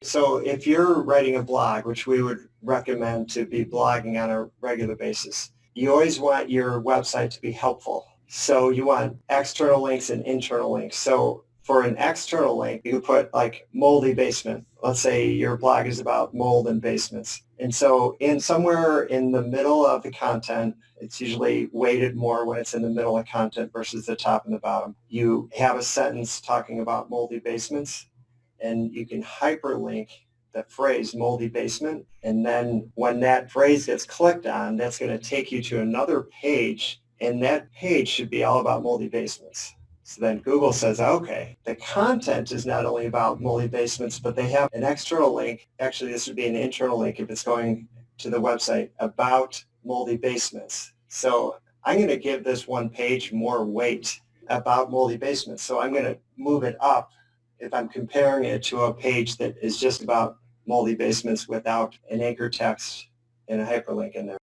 So if you're writing a blog, which we would recommend to be blogging on a regular basis, you always want your website to be helpful. So you want external links and internal links. So for an external link, you could put like moldy basement. Let's say your blog is about mold and basements. And so in somewhere in the middle of the content, it's usually weighted more when it's in the middle of content versus the top and the bottom. You have a sentence talking about moldy basements, and you can hyperlink the phrase moldy basement. And then when that phrase gets clicked on, that's going to take you to another page, and that page should be all about moldy basements. So then Google says, okay, the content is not only about moldy basements, but they have an external link. Actually, this would be an internal link if it's going to the website about moldy basements. So I'm going to give this one page more weight about moldy basements. So I'm going to move it up if I'm comparing it to a page that is just about moldy basements without an anchor text and a hyperlink in there.